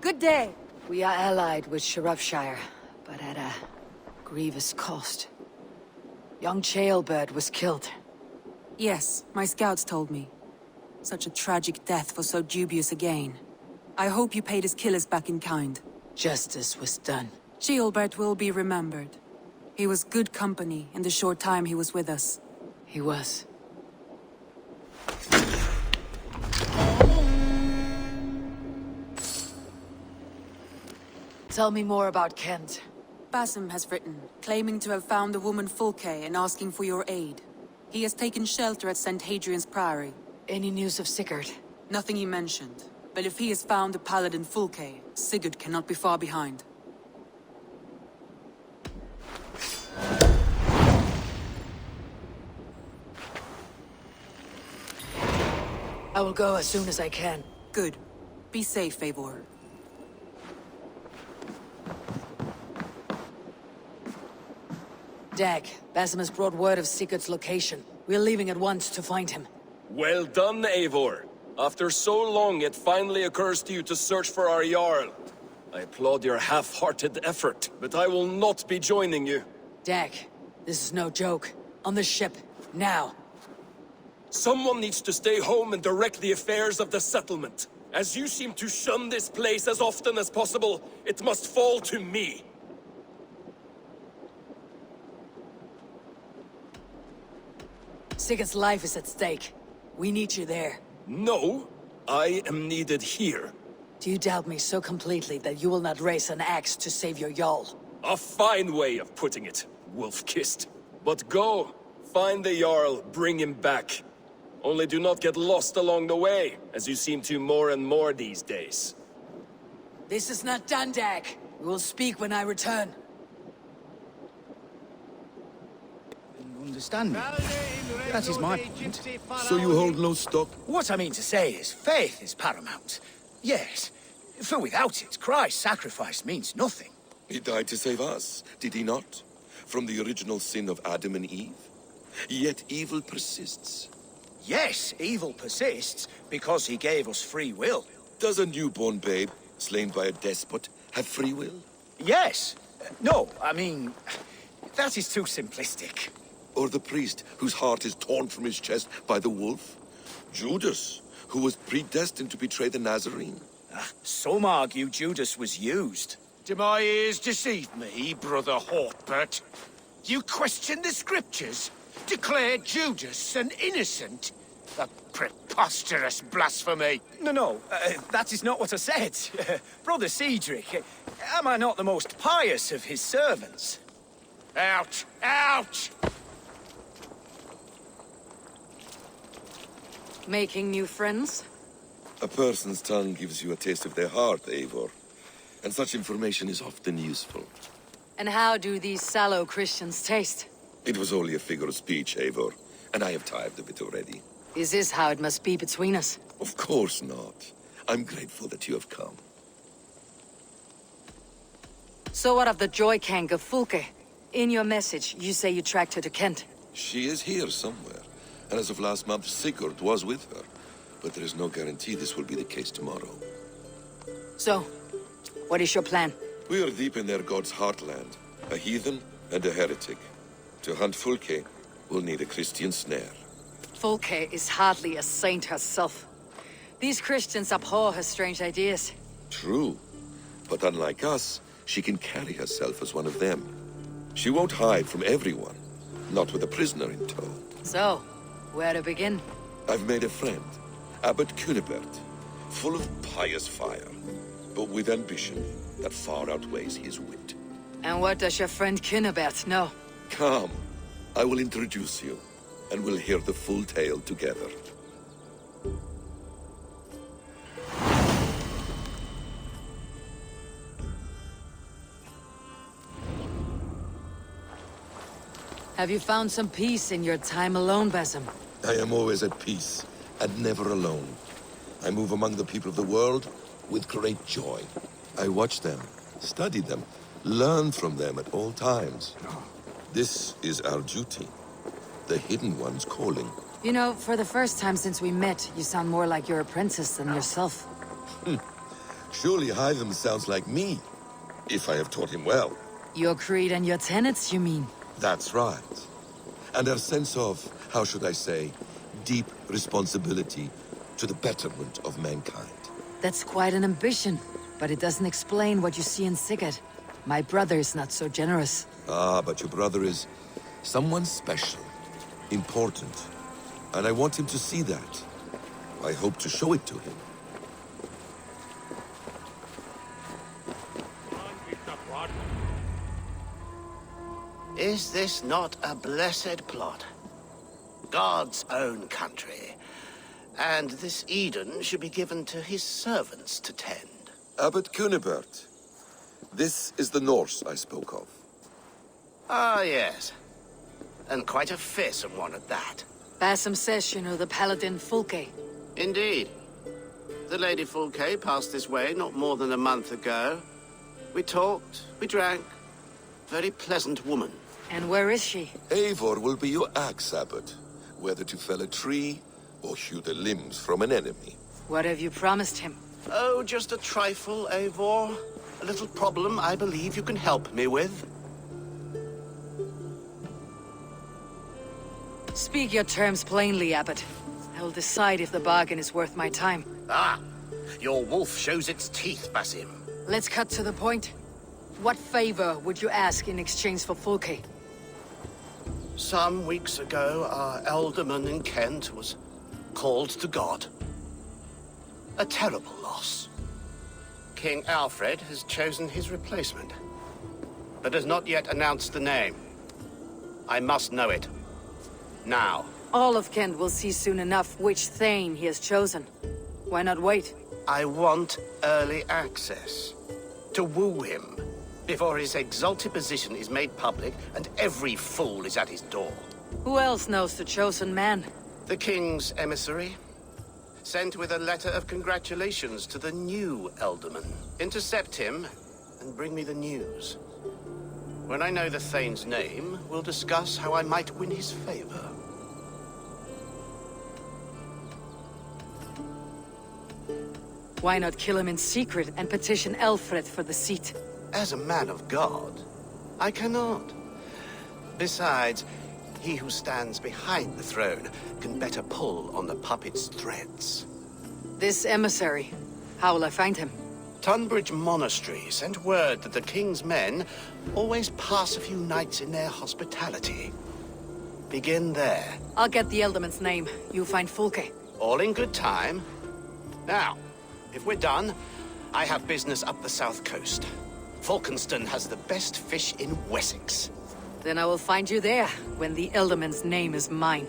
Good day. We are allied with Shropshire, but at a grievous cost. Young Chaelbert was killed. Yes, my scouts told me. Such a tragic death for so dubious a gain. I hope you paid his killers back in kind. Justice was done. Chaelbert will be remembered. He was good company in the short time he was with us. He was. Tell me more about Kent. Basim has written, claiming to have found the woman Fulke and asking for your aid. He has taken shelter at St. Hadrian's Priory. Any news of Sigurd? Nothing he mentioned. But if he has found the paladin Fulke, Sigurd cannot be far behind. I will go as soon as I can. Good. Be safe, Eivor. Dag, Basim has brought word of Sigurd's location. We're leaving at once to find him. Well done, Eivor. After so long, it finally occurs to you to search for our Jarl. I applaud your half-hearted effort, but I will not be joining you. Dag, this is no joke. On the ship, now. Someone needs to stay home and direct the affairs of the settlement. As you seem to shun this place as often as possible, it must fall to me. Sigurd's life is at stake. We need you there. No, I am needed here. Do you doubt me so completely that you will not raise an axe to save your Jarl? A fine way of putting it, wolf-kissed. But go, find the Jarl, bring him back. Only do not get lost along the way, as you seem to more and more these days. This is not done, Dag. We will speak when I return. Understand me? That is my point. So you hold no stock? What I mean to say is, faith is paramount. Yes, for without it, Christ's sacrifice means nothing. He died to save us, did he not? From the original sin of Adam and Eve? Yet evil persists. Yes, evil persists because he gave us free will. Does a newborn babe, slain by a despot, have free will? Yes. No, I mean, that is too simplistic. Or the priest whose heart is torn from his chest by the wolf? Judas, who was predestined to betray the Nazarene? Some argue Judas was used. Do my ears deceive me, Brother Hortbert? You question the scriptures? Declare Judas an innocent? A preposterous blasphemy! No, that is not what I said. Brother Cedric, am I not the most pious of his servants? Out! Out! Making new friends? A person's tongue gives you a taste of their heart, Eivor. And such information is often useful. And how do these sallow Christians taste? It was only a figure of speech, Eivor, and I have tired of it already. Is this how it must be between us? Of course not. I'm grateful that you have come. So what of the Joy-Kank of Fulke? In your message, you say you tracked her to Kent. She is here somewhere, and as of last month, Sigurd was with her. But there is no guarantee this will be the case tomorrow. So, what is your plan? We are deep in their god's heartland, a heathen and a heretic. To hunt Fulke, we'll need a Christian snare. Fulke is hardly a saint herself. These Christians abhor her strange ideas. True, but unlike us, she can carry herself as one of them. She won't hide from everyone, not with a prisoner in tow. So, where to begin? I've made a friend, Abbot Cunibert, full of pious fire, but with ambition that far outweighs his wit. And what does your friend Cunibert know? Come, I will introduce you, and we'll hear the full tale together. Have you found some peace in your time alone, Basim? I am always at peace, and never alone. I move among the people of the world with great joy. I watch them, study them, learn from them at all times. This is our duty. The Hidden One's calling. You know, for the first time since we met, you sound more like your apprentice than yourself. Surely Hytham sounds like me, if I have taught him well. Your creed and your tenets, you mean? That's right. And a sense of, how should I say, deep responsibility to the betterment of mankind. That's quite an ambition, but it doesn't explain what you see in Sigurd. My brother is not so generous. Ah, but your brother is someone special, important, and I want him to see that. I hope to show it to him. Is this not a blessed plot? God's own country. And this Eden should be given to his servants to tend. Abbot Cunibert, this is the Norse I spoke of. Ah, yes. And quite a fearsome one at that. Basim says you know the paladin Fulke. Indeed. The Lady Fulke passed this way not more than a month ago. We talked, we drank. Very pleasant woman. And where is she? Eivor will be your axe, Abbot, whether to fell a tree or hew the limbs from an enemy. What have you promised him? Oh, just a trifle, Eivor. A little problem I believe you can help me with. Speak your terms plainly, Abbot. I will decide if the bargain is worth my time. Ah, your wolf shows its teeth, Basim. Let's cut to the point. What favor would you ask in exchange for Fulke? Some weeks ago, our alderman in Kent was called to God. A terrible loss. King Alfred has chosen his replacement, but has not yet announced the name. I must know it. Now. All of Kent will see soon enough which Thane he has chosen. Why not wait? I want early access. To woo him, before his exalted position is made public and every fool is at his door. Who else knows the chosen man? The king's emissary, sent with a letter of congratulations to the new alderman. Intercept him and bring me the news. When I know the Thane's name, we'll discuss how I might win his favor. Why not kill him in secret and petition Alfred for the seat? As a man of God, I cannot. Besides, he who stands behind the throne can better pull on the puppet's threads. This emissary, how will I find him? Tunbridge Monastery sent word that the king's men always pass a few nights in their hospitality. Begin there. I'll get the Elderman's name. You find Fulke. All in good time. Now, if we're done, I have business up the south coast. Falkenston has the best fish in Wessex. Then I will find you there, when the Elderman's name is mine.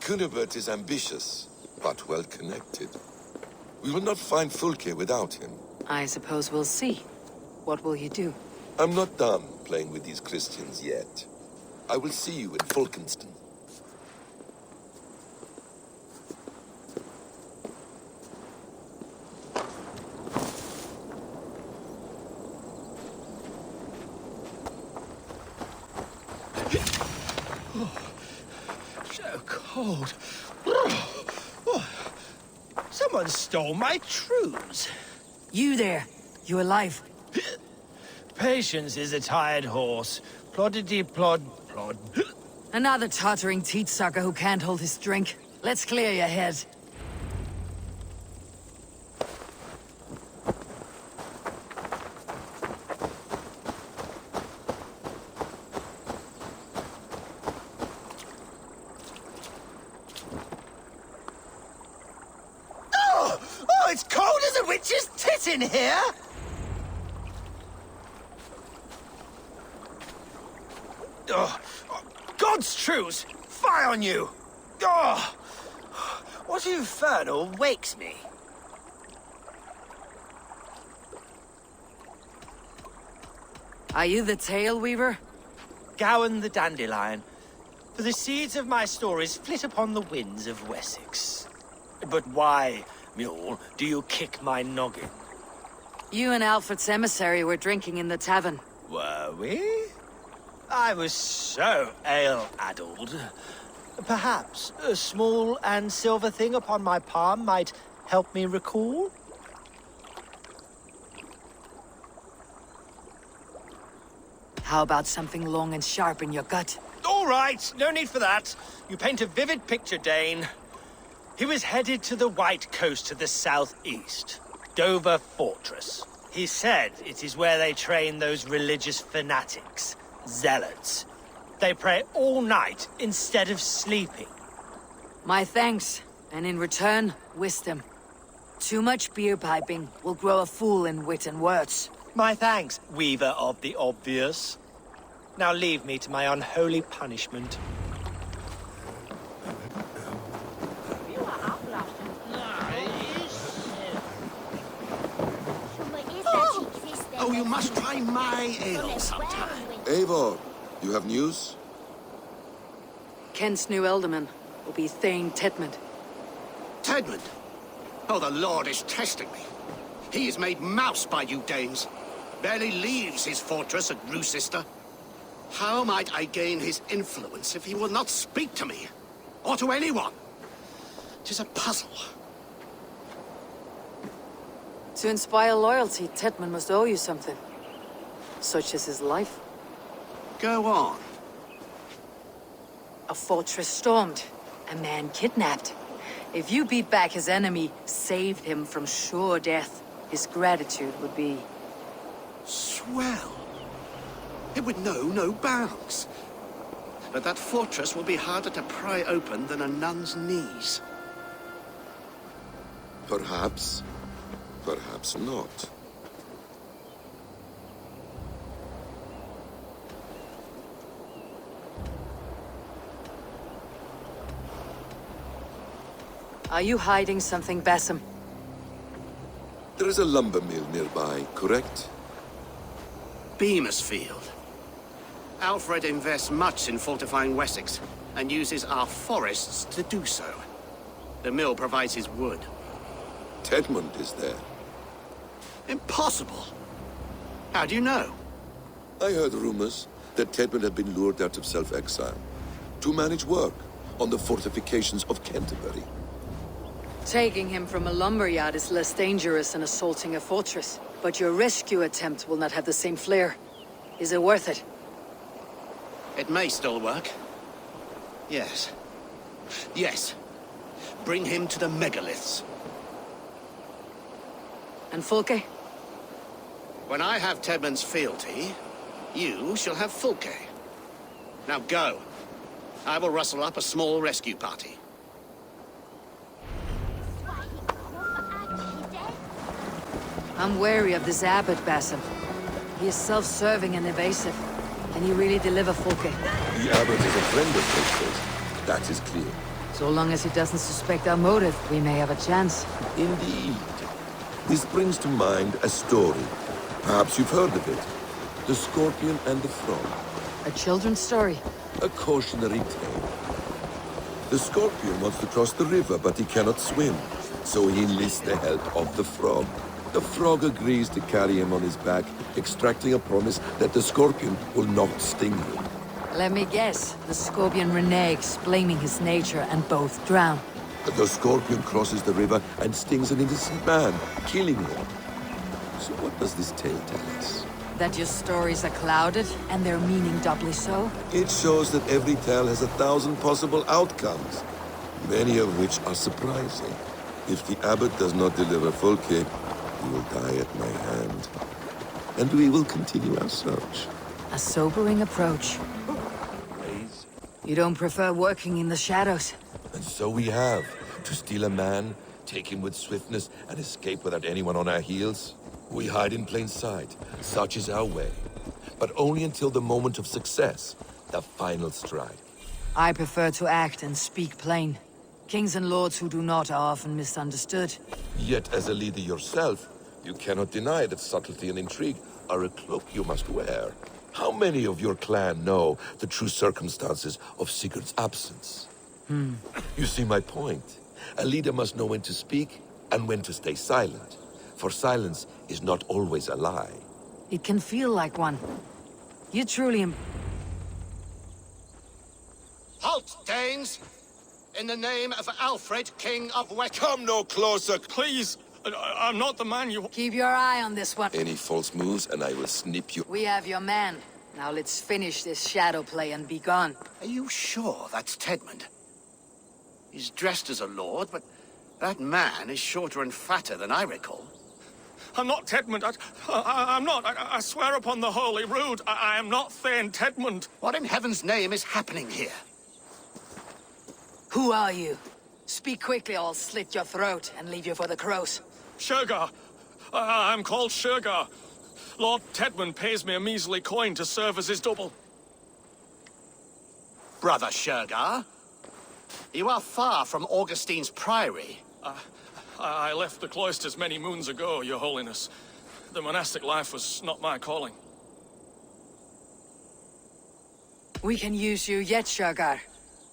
Cunibert is ambitious, but well-connected. We will not find Fulke without him. I suppose we'll see. What will you do? I'm not done playing with these Christians yet. I will see you in Falkenston. So cold. Someone stole my trews. You there! You alive? Patience is a tired horse. Ploddity plod plod. Another tottering teat sucker who can't hold his drink. Let's clear your head. Oh, it's cold as a witch's tit in here! Oh, God's truce! Fie on you! Oh, what infernal wakes me? Are you the Tail Weaver? Gowan the Dandelion. For the seeds of my stories flit upon the winds of Wessex. But why, mule, do you kick my noggin? You and Alfred's emissary were drinking in the tavern. Were we? I was so ale-addled. Perhaps a small and silver thing upon my palm might help me recall? How about something long and sharp in your gut? All right, no need for that. You paint a vivid picture, Dane. He was headed to the White Coast to the southeast, Dover Fortress. He said it is where they train those religious fanatics, zealots. They pray all night instead of sleeping. My thanks, and in return, wisdom. Too much beer piping will grow a fool in wit and words. My thanks, weaver of the obvious. Now leave me to my unholy punishment. Oh, you must try my ale sometime. Eivor, you have news? Kent's new ealdorman will be Thane Tedmund. Tedmund? Oh, the Lord is testing me. He is made mouse by you Danes. Barely leaves his fortress at Roosister. How might I gain his influence if he will not speak to me? Or to anyone? 'Tis a puzzle. To inspire loyalty, Tedmund must owe you something. Such as his life. Go on. A fortress stormed. A man kidnapped. If you beat back his enemy, saved him from sure death, his gratitude would be... Swell. It would know no bounds. But that fortress will be harder to pry open than a nun's knees. Perhaps. Perhaps not. Are you hiding something, Basim? There is a lumber mill nearby, correct? Beamersfield. Alfred invests much in fortifying Wessex, and uses our forests to do so. The mill provides his wood. Tedmund is there. Impossible! How do you know? I heard rumors that Tedmund had been lured out of self-exile to manage work on the fortifications of Canterbury. Taking him from a lumberyard is less dangerous than assaulting a fortress. But your rescue attempt will not have the same flair. Is it worth it? It may still work. Yes. Yes. Bring him to the megaliths. And Fulke? When I have Tedmund's fealty, you shall have Fulke. Now go. I will rustle up a small rescue party. I'm wary of this abbot, Basim. He is self-serving and evasive. Can he really deliver Fulke? The abbot is a friend of Fulke's. That is clear. So long as he doesn't suspect our motive, we may have a chance. Indeed. This brings to mind a story. Perhaps you've heard of it. The Scorpion and the Frog. A children's story? A cautionary tale. The Scorpion wants to cross the river, but he cannot swim. So he enlists the help of the Frog. The Frog agrees to carry him on his back, extracting a promise that the Scorpion will not sting him. Let me guess. The Scorpion reneges, blaming his nature, and both drown. The Scorpion crosses the river and stings an innocent man, killing him. So what does this tale tell us? That your stories are clouded, and their meaning doubly so? It shows that every tale has 1,000 possible outcomes, many of which are surprising. If the abbot does not deliver Fulke, he will die at my hand. And we will continue our search. A sobering approach. You don't prefer working in the shadows? And so we have. To steal a man, take him with swiftness, and escape without anyone on our heels. We hide in plain sight. Such is our way. But only until the moment of success. The final strike. I prefer to act and speak plain. Kings and lords who do not are often misunderstood. Yet, as a leader yourself, you cannot deny that subtlety and intrigue are a cloak you must wear. How many of your clan know the true circumstances of Sigurd's absence? You see my point. A leader must know when to speak and when to stay silent. For silence is not always a lie. It can feel like one. You truly Halt, Danes! In the name of Alfred, King of West... Come no closer! Please! I'm not the man you... Keep your eye on this one. Any false moves, and I will snip you. We have your man. Now let's finish this shadow play and be gone. Are you sure that's Tedmund? He's dressed as a lord, but that man is shorter and fatter than I recall. I'm not Tedmund. I'm not. I swear upon the Holy Rood. I am not Thane Tedmund. What in heaven's name is happening here? Who are you? Speak quickly, or I'll slit your throat and leave you for the crows. Shergar. I'm called Shergar. Lord Tedmund pays me a measly coin to serve as his double. Brother Shergar, you are far from Augustine's priory. I left the cloisters many moons ago, Your Holiness. The monastic life was not my calling. We can use you yet, Shergar.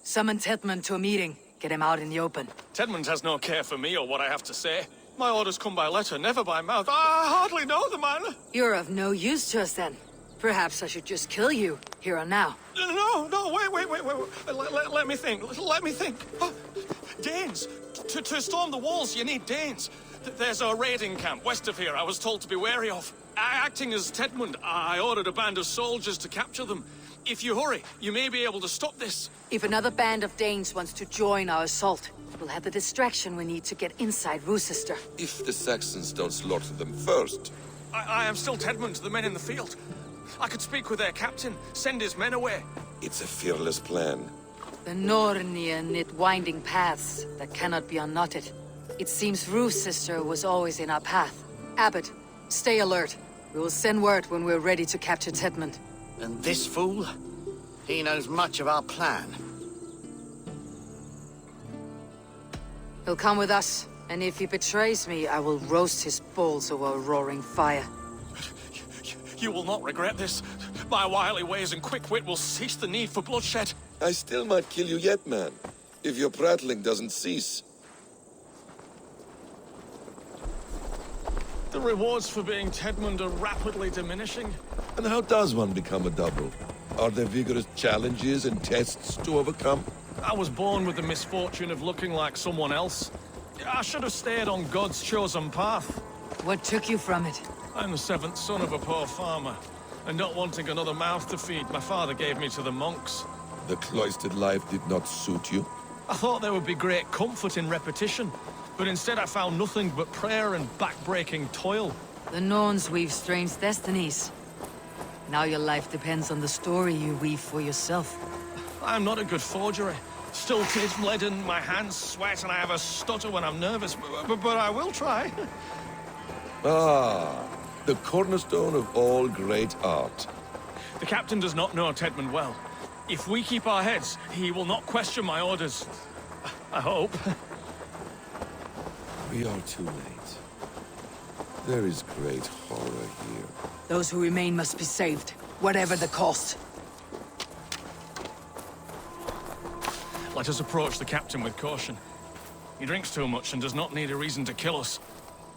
Summon Tedmund to a meeting. Get him out in the open. Tedmund has no care for me or what I have to say. My orders come by letter, never by mouth. I hardly know the man. You're of no use to us then. Perhaps I should just kill you, here and now. No, wait. Let me think. Let me think. Oh, Danes. To storm the walls, you need Danes. There's a raiding camp west of here I was told to be wary of. Acting as Tedmund, I ordered a band of soldiers to capture them. If you hurry, you may be able to stop this. If another band of Danes wants to join our assault, we'll have the distraction we need to get inside Rochester. If the Saxons don't slaughter them first. I am still Tedmund to the men in the field. I could speak with their captain, send his men away. It's a fearless plan. The Nornia knit winding paths that cannot be unknotted. It seems Rochester was always in our path. Abbot, stay alert. We will send word when we're ready to capture Tedmund. And this fool? He knows much of our plan. He'll come with us, and if he betrays me, I will roast his balls over a roaring fire. You will not regret this. My wily ways and quick wit will cease the need for bloodshed. I still might kill you yet, man. If your prattling doesn't cease. The rewards for being Tedmund are rapidly diminishing. And how does one become a double? Are there vigorous challenges and tests to overcome? I was born with the misfortune of looking like someone else. I should have stayed on God's chosen path. What took you from it? I'm the seventh son of a poor farmer, and not wanting another mouth to feed, my father gave me to the monks. The cloistered life did not suit you? I thought there would be great comfort in repetition, but instead I found nothing but prayer and back-breaking toil. The Norns weave strange destinies. Now your life depends on the story you weave for yourself. I'm not a good forgery. Still taste leaden, my hands sweat, and I have a stutter when I'm nervous, but I will try. Ah, the cornerstone of all great art. The captain does not know Tedmund well. If we keep our heads, he will not question my orders. I hope. We are too late. There is great horror here. Those who remain must be saved, whatever the cost. Let us approach the captain with caution. He drinks too much and does not need a reason to kill us.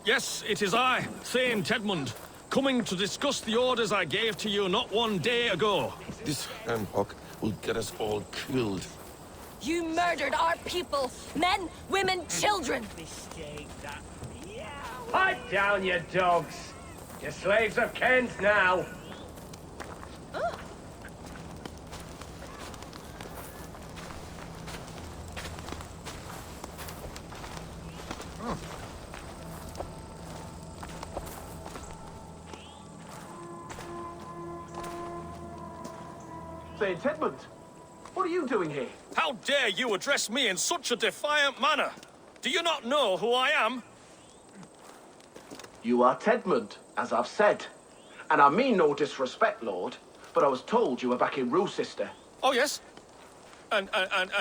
Yes, it is I, Thane Tedmund, coming to discuss the orders I gave to you not one day ago. This handhawk will get us all killed. You murdered our people! Men, women, children! Pipe down, you dogs! You're slaves of Kent now! Say, Tedmund, what are you doing here? How dare you address me in such a defiant manner? Do you not know who I am? You are Tedmund, as I've said. And I mean no disrespect, Lord, but I was told you were back in Rochester. Oh, yes? And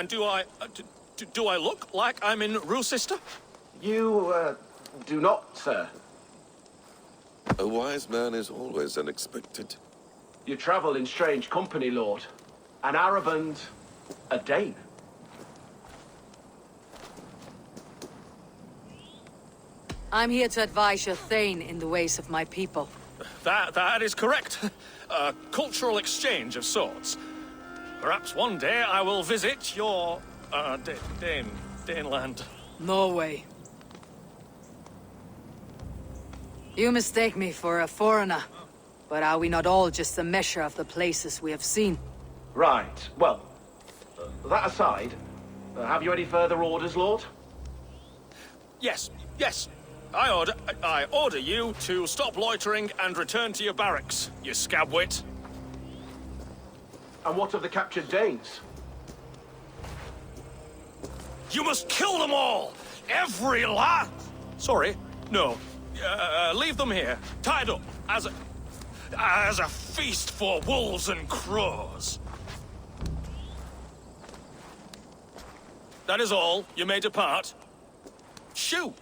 do I look like I'm in Rochester? You, do not, sir. A wise man is always unexpected. You travel in strange company, Lord. An Arab and a Dane. I'm here to advise your Thane in the ways of my people. That is correct. A cultural exchange of sorts. Perhaps one day I will visit your, Daneland. Norway. You mistake me for a foreigner. But are we not all just a measure of the places we have seen? Right. Well, that aside, have you any further orders, Lord? Yes, yes. I order you to stop loitering and return to your barracks, you scabwit. And what of the captured Danes? You must kill them all! Every last... Sorry, no. Leave them here, tied up, as a feast for wolves and crows. That is all. You may depart. Shoo!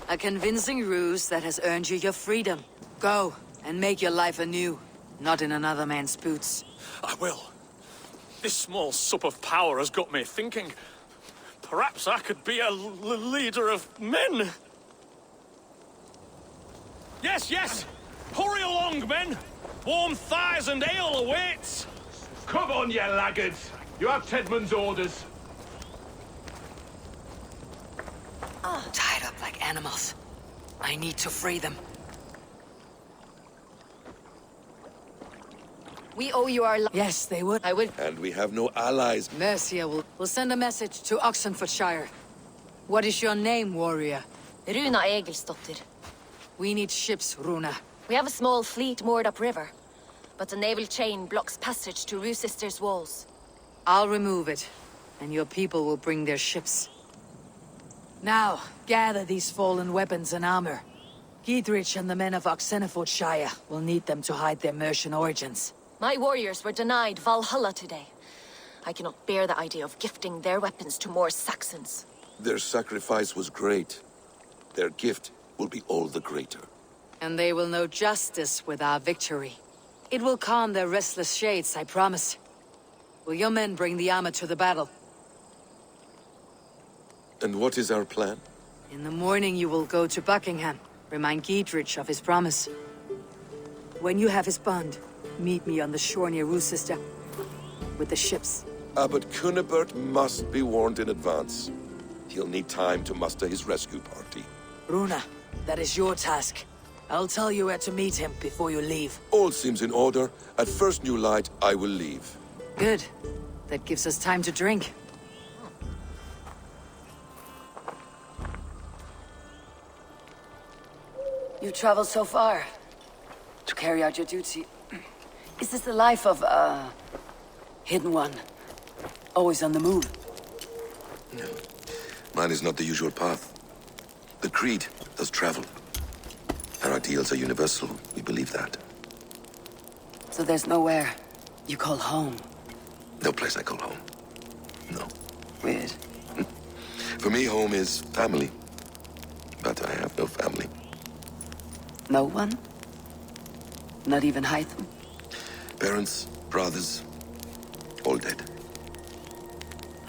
A convincing ruse that has earned you your freedom. Go, and make your life anew, not in another man's boots. I will. This small sup of power has got me thinking. Perhaps I could be a leader of men. Yes, yes! Hurry along, men! Warm thighs and ale awaits! Come on, you laggards! You have Tedmund's orders. Tied up like animals. I need to free them. We owe you our life. Yes, they would. I will. And we have no allies. Mercia will send a message to Oxenfordshire. What is your name, warrior? Runa Egilsdotter. We need ships, Runa. We have a small fleet moored upriver, but the naval chain blocks passage to Rue-Sister's walls. I'll remove it, and your people will bring their ships. Now, gather these fallen weapons and armor. Giedrich and the men of Oxenfordshire will need them to hide their Mercian origins. My warriors were denied Valhalla today. I cannot bear the idea of gifting their weapons to more Saxons. Their sacrifice was great. Their gift will be all the greater. And they will know justice with our victory. It will calm their restless shades, I promise. Will your men bring the armor to the battle? And what is our plan? In the morning you will go to Buckingham. Remind Giedrich of his promise. When you have his bond, meet me on the shore near Rue-Sister with the ships. Abbot Cunibert must be warned in advance. He'll need time to muster his rescue party. Runa, that is your task. I'll tell you where to meet him before you leave. All seems in order. At first new light, I will leave. Good. That gives us time to drink. You traveled so far to carry out your duty. Is this the life of a hidden one? Always on the move? No. Mine is not the usual path. The Creed does travel. Our ideals are universal. We believe that. So there's nowhere you call home? No place I call home. No. Weird. For me, home is family. But I have no family. No one? Not even Hytham? Parents, brothers, all dead.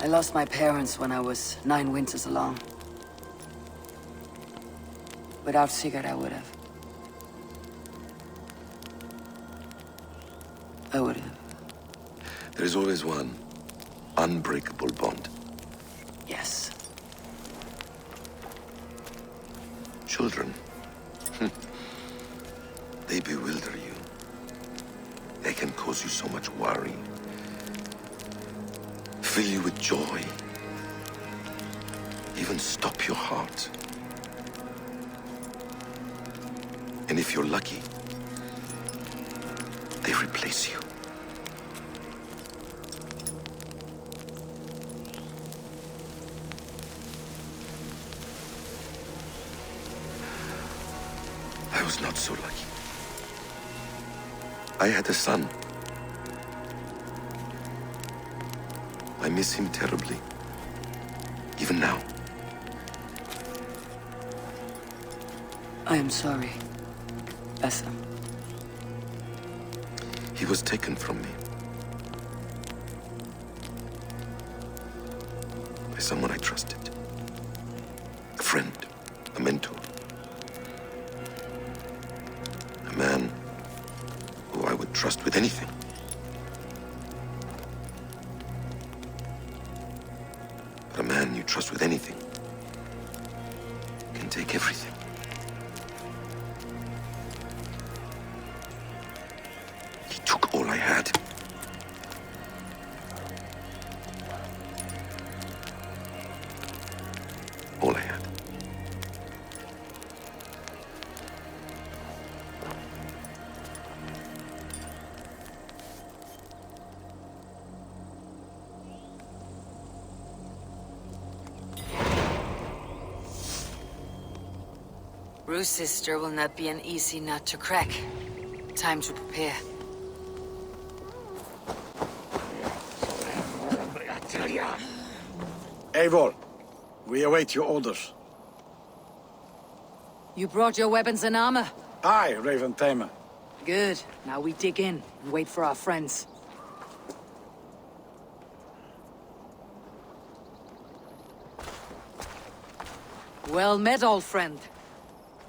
I lost my parents when I was 9 winters along. Without Sigurd, I would have. I would have. There is always one unbreakable bond. Yes. Children. They bewilder you. They can cause you so much worry. Fill you with joy. Even stop your heart. And if you're lucky, they replace you. I was not so lucky. I had a son. I miss him terribly. Even now. I am sorry, Basim. He was taken from me. By someone I trusted. A friend, a mentor. A man trust with anything. But a man you trust with anything can take everything. He took all I had. All I had. Rue's sister will not be an easy nut to crack. Time to prepare. Eivor, we await your orders. You brought your weapons and armor? Aye, Raven Tamer. Good. Now we dig in and wait for our friends. Well met, old friend.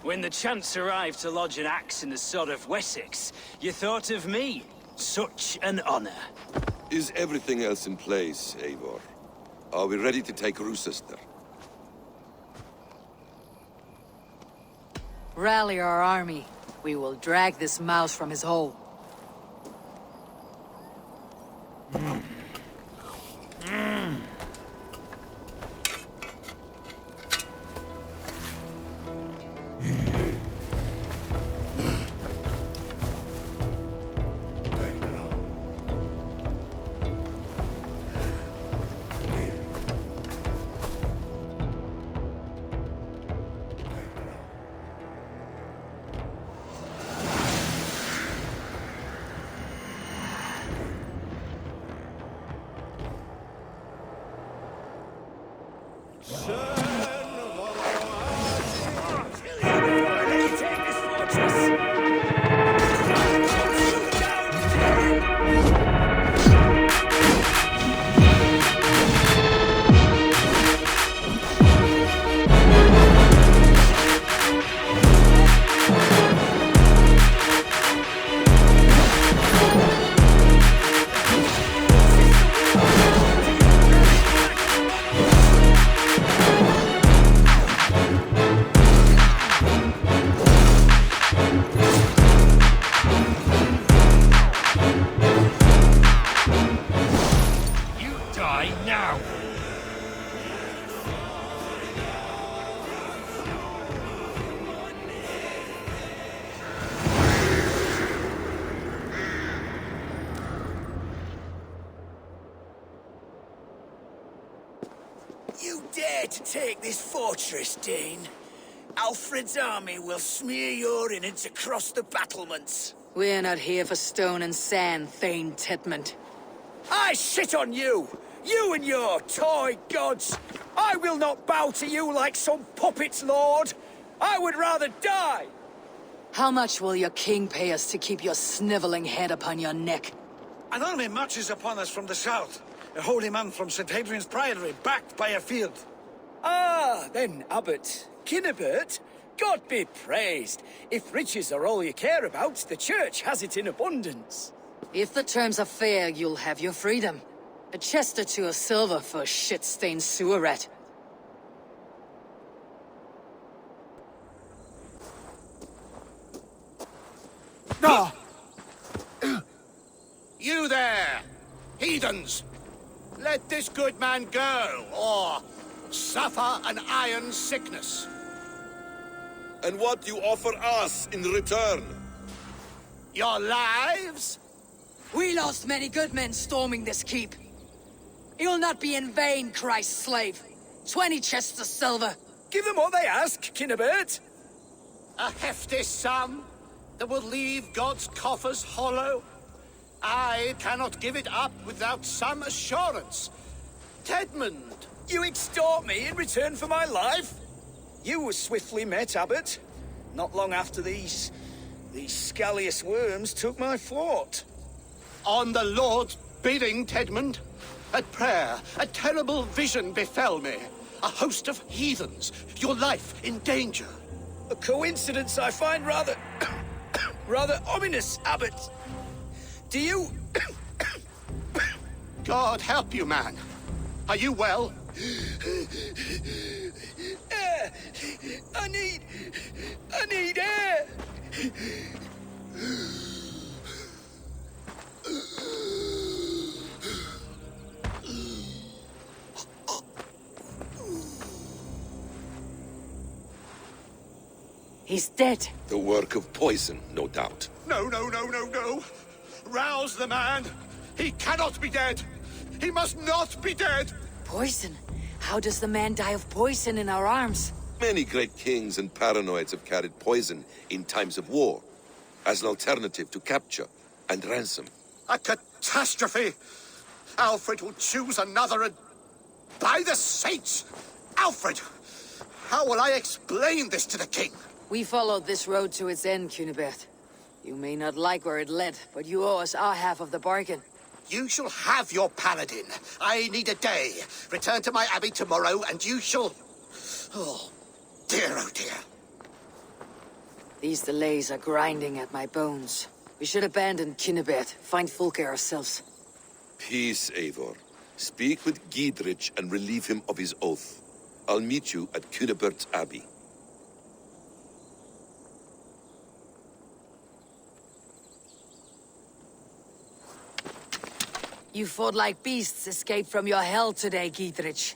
When the chance arrived to lodge an axe in the sod of Wessex, you thought of me. Such an honor. Is everything else in place, Eivor? Are we ready to take Rochester? Rally our army. We will drag this mouse from his hole. You dare to take this fortress, Dane? Alfred's army will smear your innards across the battlements. We're not here for stone and sand, Thane Tedmund. I shit on you! You and your toy gods! I will not bow to you like some puppet's lord! I would rather die! How much will your king pay us to keep your sniveling head upon your neck? An army marches upon us from the south. A holy man from St. Hadrian's Priory, backed by a field. Ah, then, Abbot. Kinnebert, God be praised. If riches are all you care about, the church has it in abundance. If the terms are fair, you'll have your freedom. A chest or two of silver for a shit-stained sewer rat. No! You there, heathens! Let this good man go, or suffer an iron sickness. And what you offer us in return? Your lives? We lost many good men storming this keep. It will not be in vain, Christ's slave. 20 chests of silver. Give them what they ask, Kinnebert. A hefty sum that will leave God's coffers hollow? I cannot give it up without some assurance. Tedmund! You extort me in return for my life? You were swiftly met, Abbot. Not long after these scallious worms took my fort. On the Lord's bidding, Tedmund. At prayer, a terrible vision befell me. A host of heathens, your life in danger. A coincidence I find rather... rather ominous, Abbot. Do you... God help you, man. Are you well? Air! I need air! He's dead. The work of poison, no doubt. No. Rouse the man. He cannot be dead. He must not be dead. Poison? How does the man die of poison in our arms? Many great kings and paranoids have carried poison in times of war, as an alternative to capture and ransom. A catastrophe. Alfred will choose another and... By the saints! Alfred! How will I explain this to the king? We followed this road to its end, Cunibert. You may not like where it led, but you owe us our half of the bargain. You shall have your paladin. I need a day. Return to my abbey tomorrow, and you shall... Oh dear. These delays are grinding at my bones. We should abandon Cunibert, find Fulke ourselves. Peace, Eivor. Speak with Giedrich and relieve him of his oath. I'll meet you at Cunibert's abbey. You fought like beasts escaped from your hell today, Giedrich.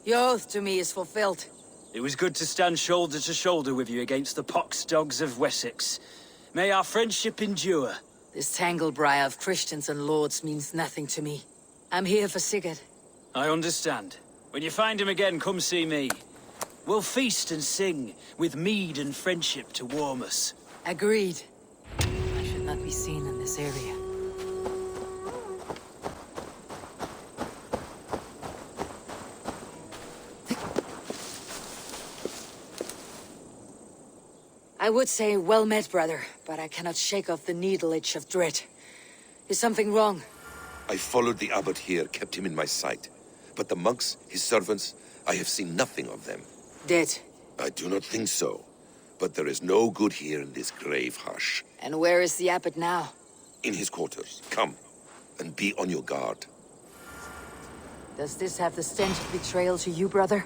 Your oath to me is fulfilled. It was good to stand shoulder to shoulder with you against the pox dogs of Wessex. May our friendship endure. This tanglebriar of Christians and lords means nothing to me. I'm here for Sigurd. I understand. When you find him again, come see me. We'll feast and sing, with mead and friendship to warm us. Agreed. I should not be seen in this area. I would say well met, brother, but I cannot shake off the needle itch of dread. Is something wrong? I followed the abbot here, kept him in my sight. But the monks, his servants, I have seen nothing of them. Dead. I do not think so. But there is no good here in this grave hush. And where is the abbot now? In his quarters. Come, and be on your guard. Does this have the stench of betrayal to you, brother?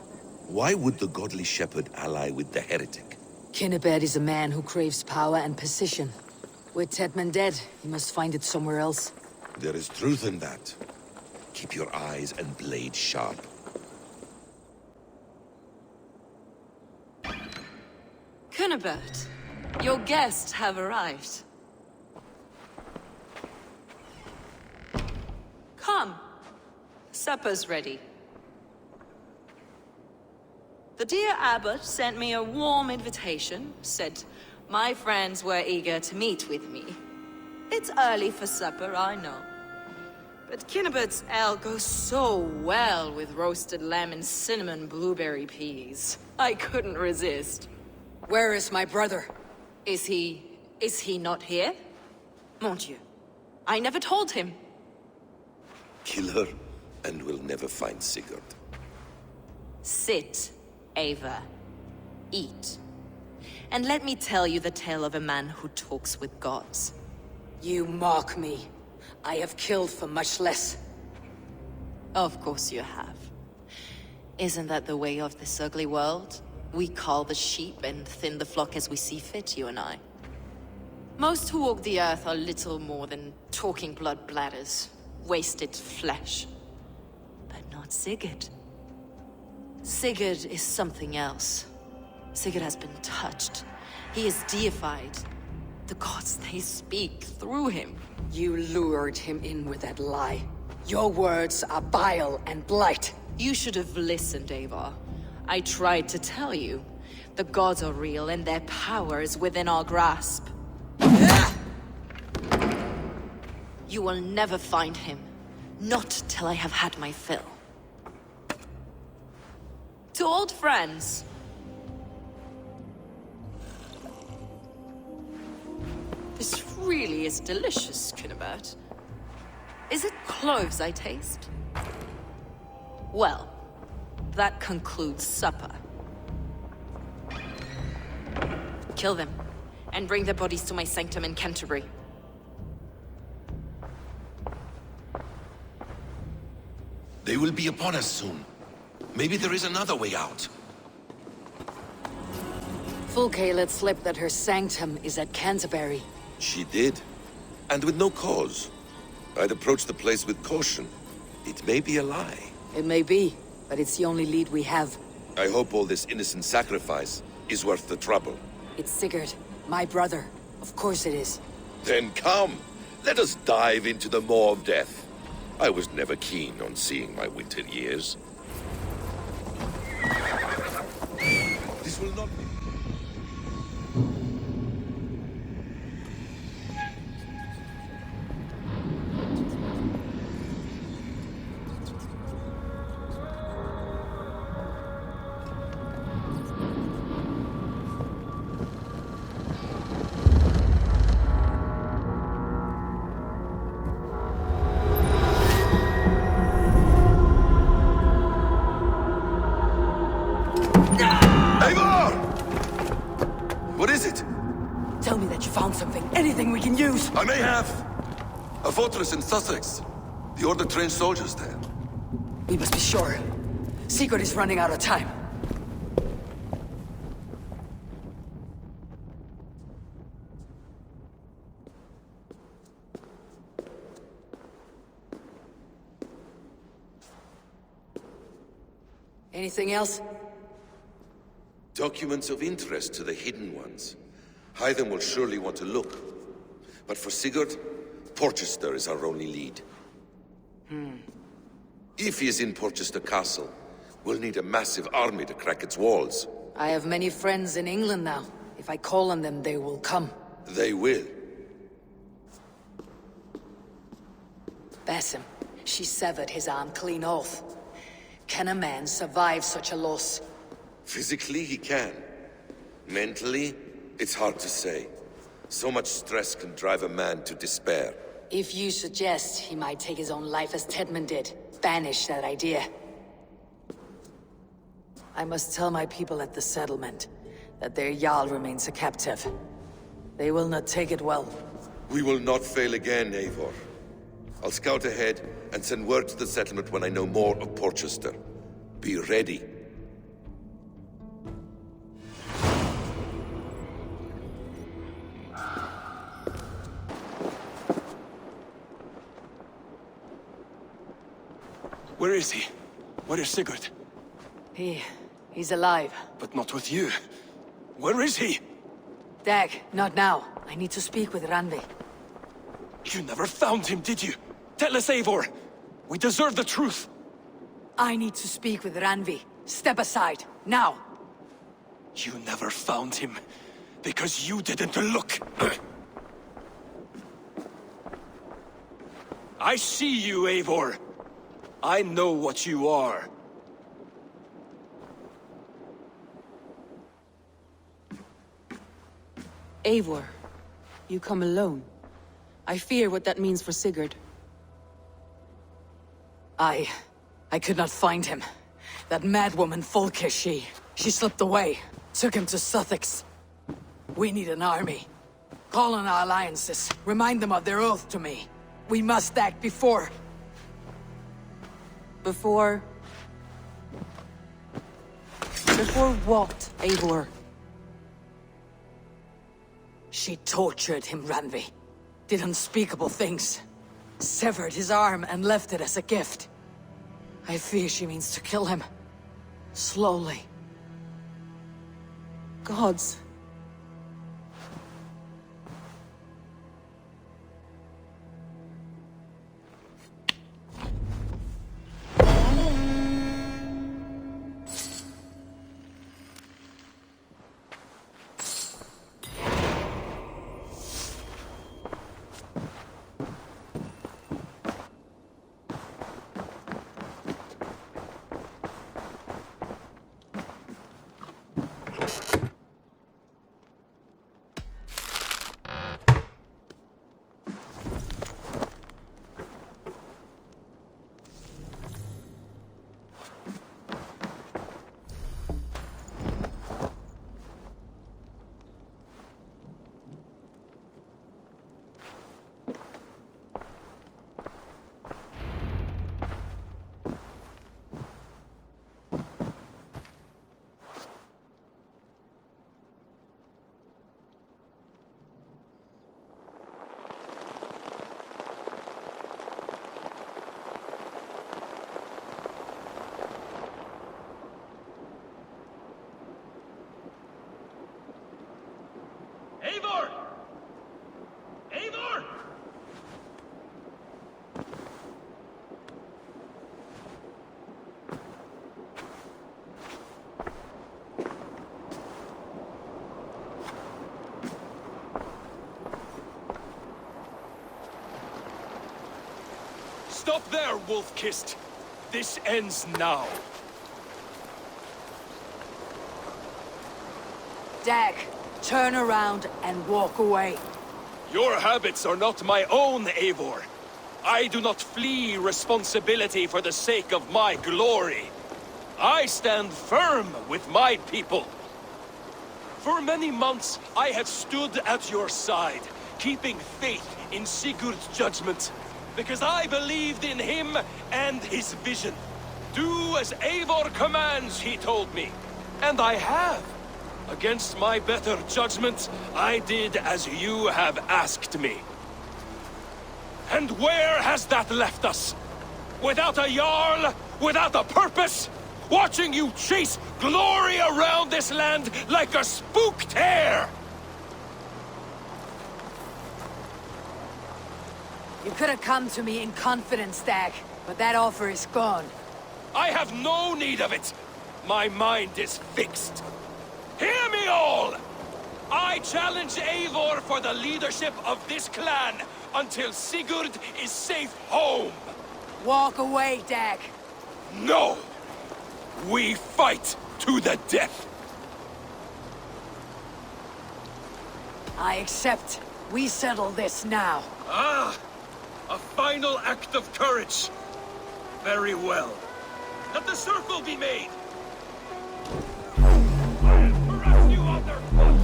Why would the godly shepherd ally with the heretic? Cunibert is a man who craves power and position. With Tedman dead, he must find it somewhere else. There is truth in that. Keep your eyes and blade sharp. Cunibert, your guests have arrived. Come. Supper's ready. The dear abbot sent me a warm invitation, said my friends were eager to meet with me. It's early for supper, I know. But Cunibert's ale goes so well with roasted lamb and cinnamon blueberry peas. I couldn't resist. Where is my brother? Is he not here? Mon Dieu. I never told him. Kill her, and we'll never find Sigurd. Sit, Ava. Eat. And let me tell you the tale of a man who talks with gods. You mock me. I have killed for much less. Of course you have. Isn't that the way of this ugly world? We cull the sheep and thin the flock as we see fit, you and I. Most who walk the earth are little more than talking blood bladders, wasted flesh. But not Sigurd. Sigurd is something else. Sigurd has been touched. He is deified. The gods, they speak through him. You lured him in with that lie. Your words are bile and blight. You should have listened, Eivor. I tried to tell you. The gods are real and their power is within our grasp. You will never find him. Not till I have had my fill. To old friends. This really is delicious, Cunibert. Is it cloves I taste? Well, that concludes supper. Kill them, and bring their bodies to my sanctum in Canterbury. They will be upon us soon. Maybe there is another way out. Fulke let slip that her sanctum is at Canterbury. She did. And with no cause. I'd approach the place with caution. It may be a lie. It may be, but it's the only lead we have. I hope all this innocent sacrifice is worth the trouble. It's Sigurd, my brother. Of course it is. Then come! Let us dive into the maw of death. I was never keen on seeing my winter years. This will not be... Eivor! What is it? Tell me that you found something. Anything we can use. I may have. A fortress in Sussex. The Order trained soldiers there. We must be sure. Sigurd is running out of time. Anything else? Documents of interest to the Hidden Ones. Hythen will surely want to look. But for Sigurd, Porchester is our only lead. If he is in Porchester Castle, we'll need a massive army to crack its walls. I have many friends in England now. If I call on them, they will come. They will. Basim. She severed his arm clean off. Can a man survive such a loss? Physically, he can. Mentally, it's hard to say. So much stress can drive a man to despair. If you suggest he might take his own life as Tedman did, banish that idea. I must tell my people at the settlement that their Jarl remains a captive. They will not take it well. We will not fail again, Eivor. I'll scout ahead and send word to the settlement when I know more of Porchester. Be ready. Where is he? Where is Sigurd? He's alive. But not with you. Where is he? Dag, not now. I need to speak with Randvi. You never found him, did you? Tell us, Eivor. We deserve the truth. I need to speak with Randvi. Step aside, now. You never found him because you didn't look. I see you, Eivor. I know what you are. Eivor, you come alone. I fear what that means for Sigurd. I could not find him. That madwoman Fulke, she slipped away. Took him to Sussex. We need an army. Call on our alliances. Remind them of their oath to me. We must act before... Before what, Eivor? She tortured him, Randvi. Did unspeakable things. Severed his arm and left it as a gift. I fear she means to kill him. Slowly. Gods. Stop there, Wolf-Kissed! This ends now. Dag, turn around and walk away. Your habits are not my own, Eivor. I do not flee responsibility for the sake of my glory. I stand firm with my people. For many months, I have stood at your side, keeping faith in Sigurd's judgment, because I believed in him and his vision. Do as Eivor commands, he told me. And I have. Against my better judgment, I did as you have asked me. And where has that left us? Without a Jarl? Without a purpose? Watching you chase glory around this land like a spooked hare! You could have come to me in confidence, Dag, but that offer is gone. I have no need of it! My mind is fixed. Hear me all! I challenge Eivor for the leadership of this clan until Sigurd is safe home! Walk away, Dag. No! We fight to the death! I accept. We settle this now. Ah! A final act of courage! Very well. Let the circle be made! Harass you on their foot!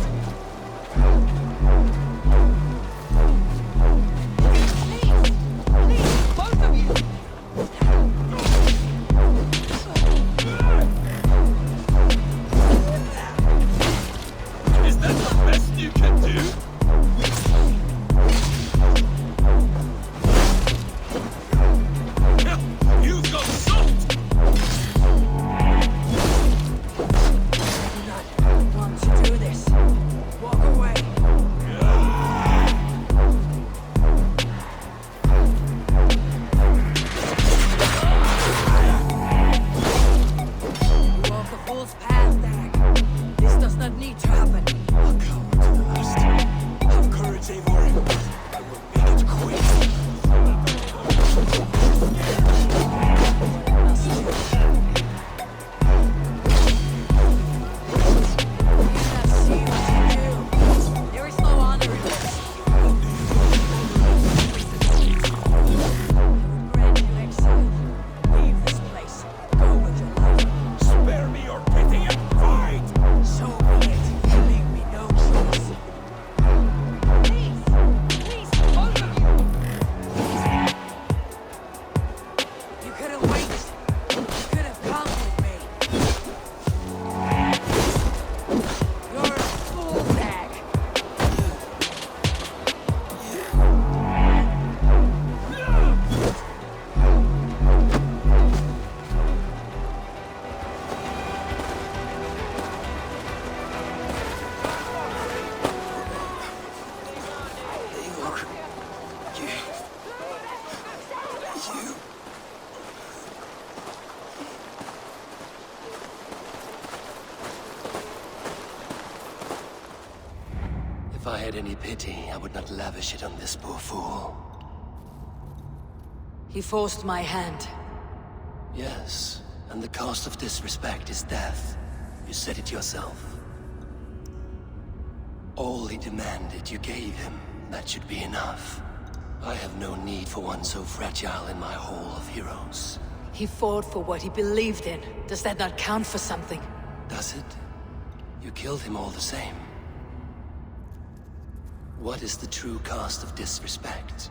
Please, both of you! Is that the best you can do? You've got soft! I do not want to do this. Walk away. You walk a fool's path, Dag. This does not need to happen. A coward to the last. Have courage, Eivor. I will make it quick. There is no honor in this. Grant you exile. Leave this place. Go with your life. Spare me your pity and fight! So be it. You leave me no choice. Please, both of you. You could have waited. You could have come with me. You're a fool, Dag. If I had any pity, I would not lavish it on this poor fool. He forced my hand. Yes, and the cost of disrespect is death. You said it yourself. All he demanded, you gave him. That should be enough. I have no need for one so fragile in my hall of heroes. He fought for what he believed in. Does that not count for something? Does it? You killed him all the same. What is the true cost of disrespect?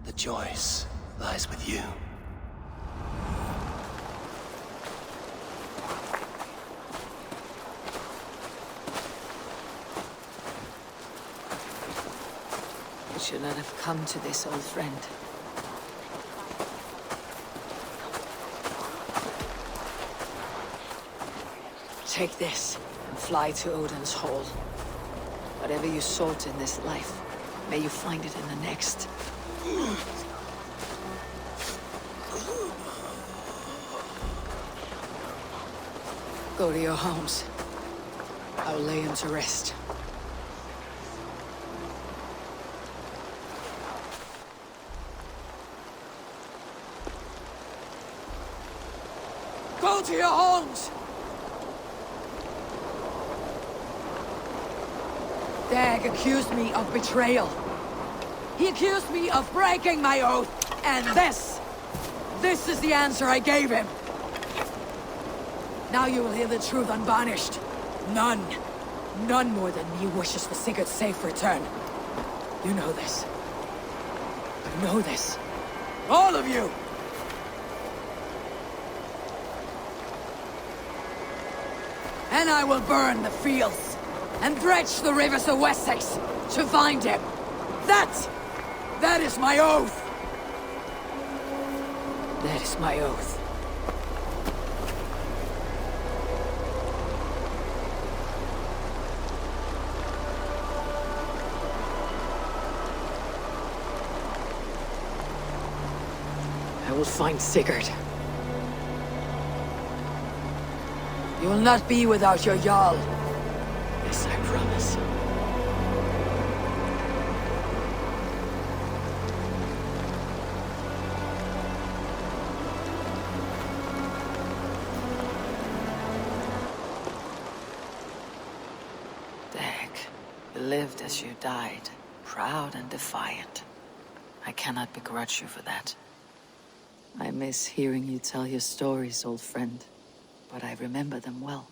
The choice lies with you. We should not have come to this, old friend. Take this and fly to Odin's Hall. Whatever you sought in this life, may you find it in the next. Go to your homes. I'll lay him to rest. Go to your homes! Dag accused me of betrayal. He accused me of breaking my oath, and this is the answer I gave him. Now you will hear the truth unvarnished. None more than me wishes for Sigurd's safe return. You know this. You know this. All of you! And I will burn the fields, and dredge the rivers of Wessex, to find him. That is my oath! That is my oath. I will find Sigurd. You will not be without your Jarl. This I promise. Dag, you lived as you died, proud and defiant. I cannot begrudge you for that. I miss hearing you tell your stories, old friend, but I remember them well.